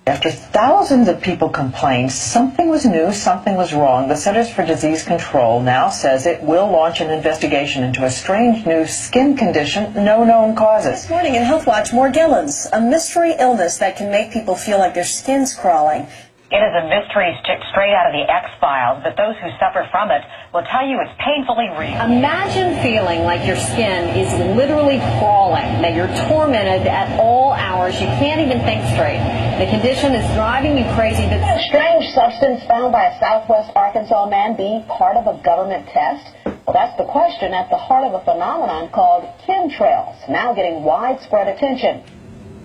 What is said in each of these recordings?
After thousands of people complained something was new, something was wrong, the Centers for Disease Control now says it will launch an investigation into a strange new skin condition, no known causes. This morning in Health Watch, Morgellons, a mystery illness that can make people feel like their skin's crawling. It is a mystery straight out of the X-Files, but those who suffer from it will tell you it's painfully real. Imagine feeling like your skin is literally crawling, that you're tormented at all hours. You can't even think straight. The condition is driving you crazy. A strange substance found by a Southwest Arkansas man being part of a government test? Well, that's the question at the heart of a phenomenon called chemtrails, now getting widespread attention.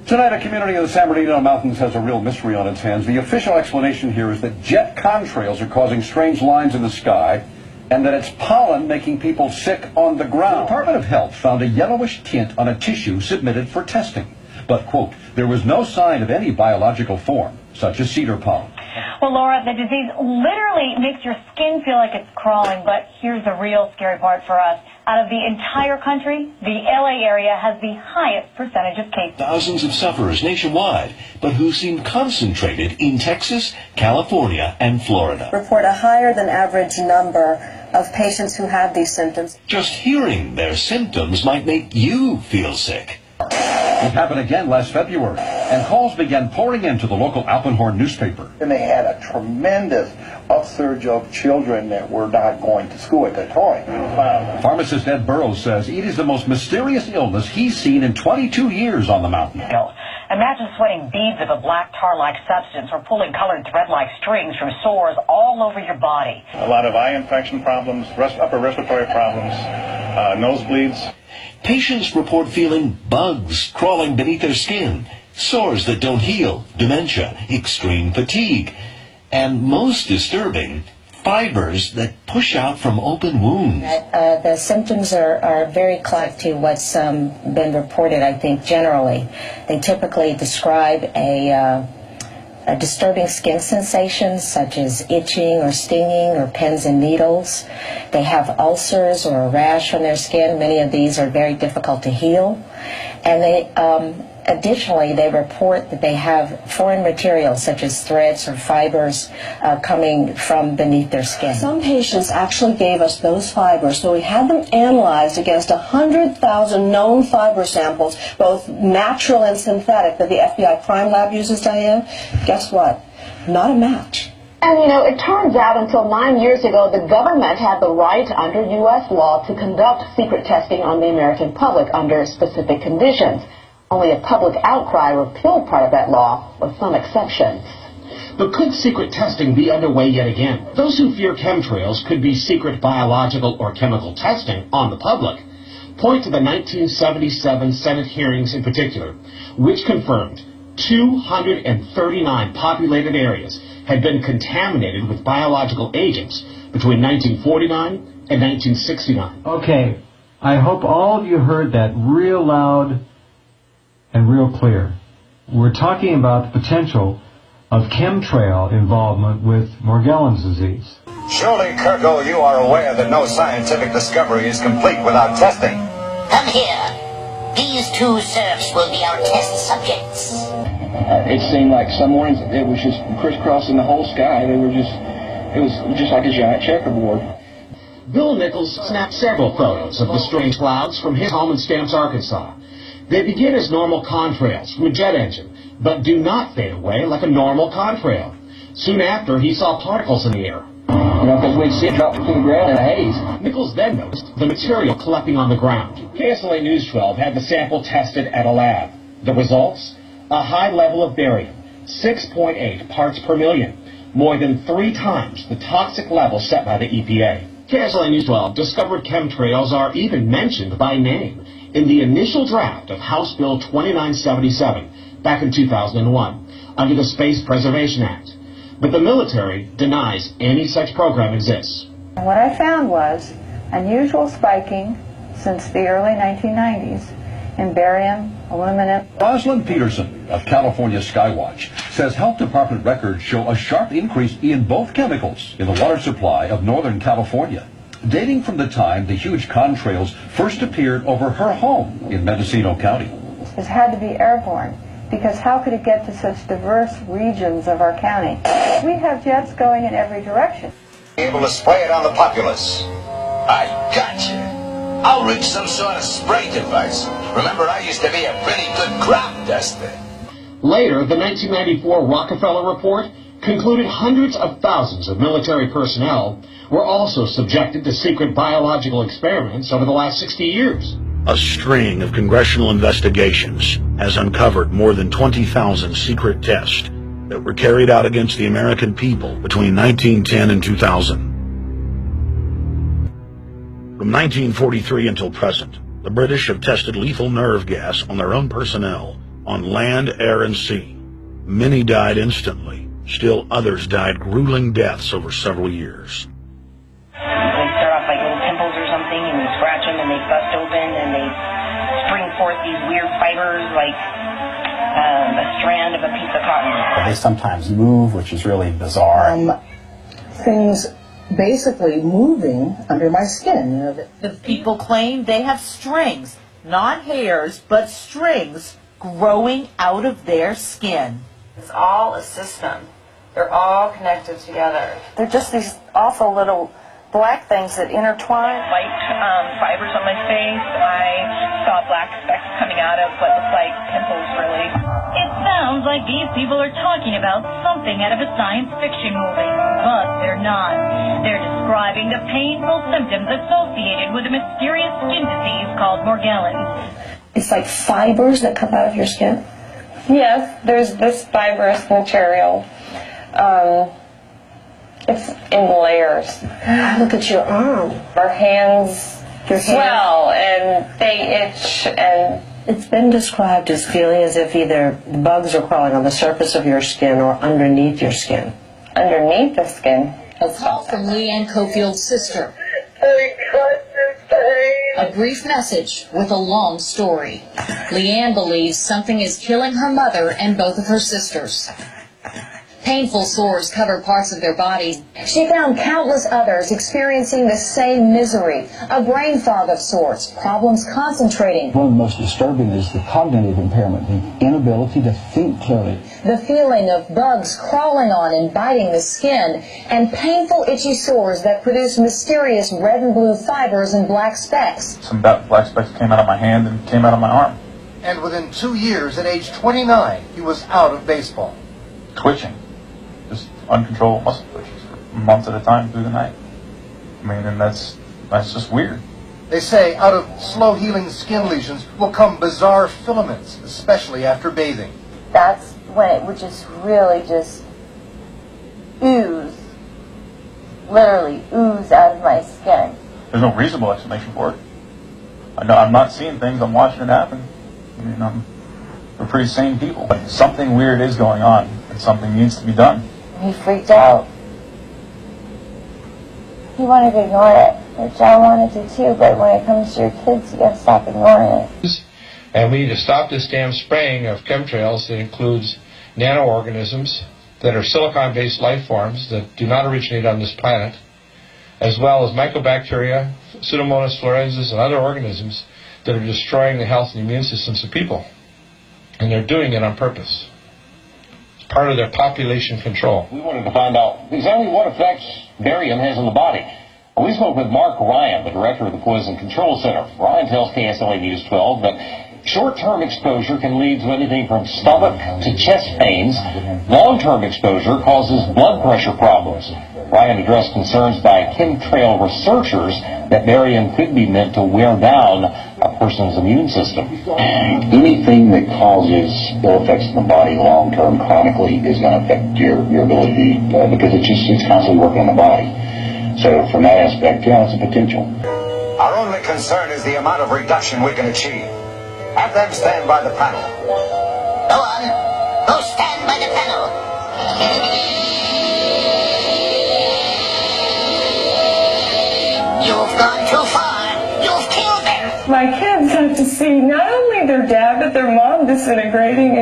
Tonight, a community in the San Bernardino Mountains has a real mystery on its hands. The official explanation here is that jet contrails are causing strange lines in the sky, and that it's pollen making people sick on the ground. The Department of Health found a yellowish tint on a tissue submitted for testing. But, quote, there was no sign of any biological form, such as cedar pollen. Well, Laura, the disease literally makes your skin feel like it's crawling, but here's the real scary part for us. Out of the entire country, the LA area has the highest percentage of cases. Thousands of sufferers nationwide, but who seem concentrated in Texas, California, and Florida. Report a higher than average number of patients who have these symptoms. Just hearing their symptoms might make you feel sick. It happened again last February, and calls began pouring into the local Alpenhorn newspaper. And they had a tremendous upsurge of children that were not going to school at that time. Pharmacist Ed Burrows says it is the most mysterious illness he's seen in 22 years on the mountain. Imagine sweating beads of a black tar-like substance or pulling colored thread-like strings from sores all over your body. A lot of eye infection problems, upper respiratory problems, nosebleeds. Patients report feeling bugs crawling beneath their skin, sores that don't heal, dementia, extreme fatigue, and most disturbing, fibers that push out from open wounds. The symptoms are very close to what's been reported, I think, generally. They typically describe a disturbing skin sensations such as itching or stinging or pins and needles. They have ulcers or a rash on their skin. Many of these are very difficult to heal. And they additionally, they report that they have foreign materials such as threads or fibers coming from beneath their skin. Some patients actually gave us those fibers, so we had them analyzed against 100,000 known fiber samples, both natural and synthetic, that the FBI crime lab uses, Diane. Guess what? Not a match. And, it turns out until 9 years ago, the government had the right under U.S. law to conduct secret testing on the American public under specific conditions. Only a public outcry repealed part of that law, with some exceptions. But could secret testing be underway yet again? Those who fear chemtrails could be secret biological or chemical testing on the public. Point to the 1977 Senate hearings in particular, which confirmed 239 populated areas had been contaminated with biological agents between 1949 and 1969. Okay, I hope all of you heard that real loud and real clear. We're talking about the potential of chemtrail involvement with Morgellons disease. Surely, Kirko, you are aware that no scientific discovery is complete without testing. Come here. These two serfs will be our test subjects. It seemed like some mornings it was just crisscrossing the whole sky. It was just like a giant checkerboard. Bill Nichols snapped several photos of the strange clouds from his home in Stamps, Arkansas. They begin as normal contrails from a jet engine, but do not fade away like a normal contrail. Soon after, he saw particles in the air. Because we'd see it dropping to the ground in a haze. Nichols then noticed the material collecting on the ground. KSLA News 12 had the sample tested at a lab. The results? A high level of barium, 6.8 parts per million, more than 3 times the toxic level set by the EPA. KSLA News 12 discovered chemtrails are even mentioned by name in the initial draft of House Bill 2977 back in 2001 under the Space Preservation Act. But the military denies any such program exists. What I found was unusual spiking since the early 1990s in barium, aluminum. Rosalind Peterson of California Skywatch says health department records show a sharp increase in both chemicals in the water supply of Northern California, dating from the time the huge contrails first appeared over her home in Mendocino County. It had to be airborne. because how could it get to such diverse regions of our county? We have jets going in every direction. Able to spray it on the populace. I gotcha. I'll rig some sort of spray device. Remember, I used to be a pretty good crop duster. Later, the 1994 Rockefeller Report concluded hundreds of thousands of military personnel were also subjected to secret biological experiments over the last 60 years. A string of congressional investigations has uncovered more than 20,000 secret tests that were carried out against the American people between 1910 and 2000. From 1943 until present, the British have tested lethal nerve gas on their own personnel on land, air, and sea. Many died instantly. Still others died grueling deaths over several years. They start off like little pimples or something, and you scratch them, and they bust open, and they spring forth these weird fibers like a strand of a piece of cotton. They sometimes move, which is really bizarre. Things basically moving under my skin. The people claim they have strings, not hairs, but strings growing out of their skin. It's all a system. They're all connected together. They're just these awful little black things that intertwine. White fibers on my face. I saw black specks coming out of what looks like pimples, really. It sounds like these people are talking about something out of a science fiction movie, but they're not. They're describing the painful symptoms associated with a mysterious skin disease called Morgellons. It's like fibers that come out of your skin? Yes, there's this fibrous material. It's in layers. Look at your arm. Our hands swell and they itch, and it's been described as feeling as if either bugs are crawling on the surface of your skin or underneath your skin. Underneath the skin. A call from Leanne Cofield's sister. A brief message with a long story. Leanne believes something is killing her mother and both of her sisters. Painful sores cover parts of their bodies. She found countless others experiencing the same misery, a brain fog of sorts, problems concentrating. One of the most disturbing is the cognitive impairment, the inability to think clearly. The feeling of bugs crawling on and biting the skin, and painful itchy sores that produce mysterious red and blue fibers and black specks. Some black specks came out of my hand and came out of my arm. And within 2 years, at age 29, he was out of baseball. Twitching. Just uncontrollable muscle twitches for months at a time through the night. I mean, and that's just weird. They say out of slow-healing skin lesions will come bizarre filaments, especially after bathing. that's when it would just really just ooze, literally ooze out of my skin. There's no reasonable explanation for it. I know I'm not seeing things, I'm watching it happen. I mean, we're pretty sane people. But something weird is going on, and something needs to be done. He freaked out. He wanted to ignore it, which I wanted to too, but when it comes to your kids, you gotta stop ignoring it. And we need to stop this damn spraying of chemtrails that includes nanoorganisms that are silicon-based life forms that do not originate on this planet, as well as mycobacteria, Pseudomonas fluorensis, and other organisms that are destroying the health and immune systems of people. And they're doing it on purpose. It's part of their population control. We wanted to find out exactly what effects barium has on the body. We spoke with Mark Ryan, the director of the Poison Control Center. Ryan tells KSLA News 12 that short-term exposure can lead to anything from stomach to chest pains. Long-term exposure causes blood pressure problems. Ryan addressed concerns by chemtrail researchers that barium could be meant to wear down a person's immune system. Anything that causes ill effects in the body long-term chronically is going to affect your ability because it's constantly working on the body. So from that aspect, yeah, it's a potential. Our only concern is the amount of reduction we can achieve. Have them stand by the panel. Go on. Go stand by the panel. You've gone too far. You've killed them. My kids have to see not only their dad, but their mom disintegrating,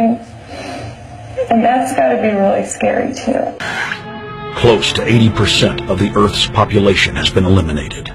and that's got to be really scary, too. Close to 80% of the Earth's population has been eliminated.